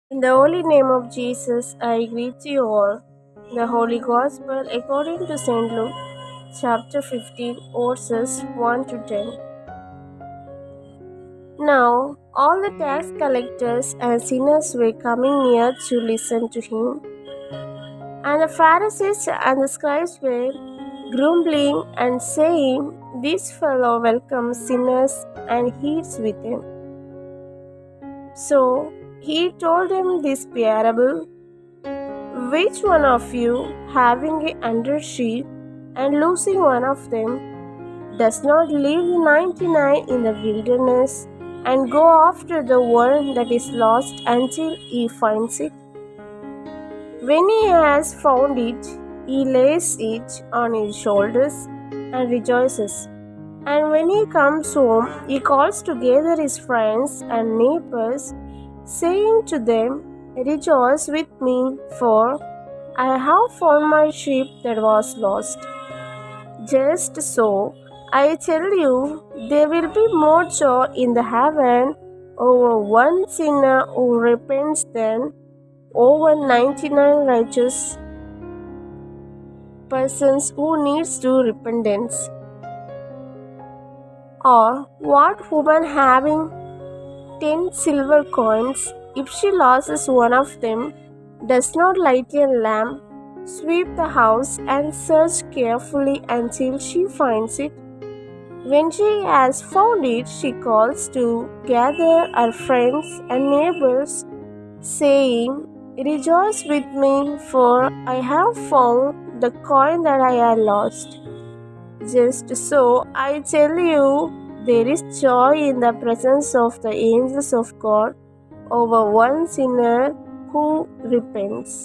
In the holy name of Jesus, I greet you all. The Holy Gospel according to St. Luke, chapter 15, verses 1 to 10. Now, all the tax collectors and sinners were coming near to listen to him, and the Pharisees and the scribes were grumbling and saying, "This fellow welcomes sinners and eats with them." So he told them this parable. Which one of you, having a hundred sheep and losing one of them, does not leave the 99 in the wilderness and go after the one that is lost until he finds it? When he has found it, he lays it on his shoulders and rejoices. And when he comes home, he calls together his friends and neighbors, saying to them, "Rejoice with me, for I have found my sheep that was lost." Just so, I tell you, there will be more joy in the heaven over one sinner who repents than over 99 righteous persons who needs to repentance. Or what woman having 10 silver coins, if she loses one of them, does not light a lamp, sweep the house, and search carefully until she finds it? When she has found it, she calls together her friends and neighbors, saying, "Rejoice with me, for I have found the coin that I had lost." Just so, I tell you, there is joy in the presence of the angels of God over one sinner who repents.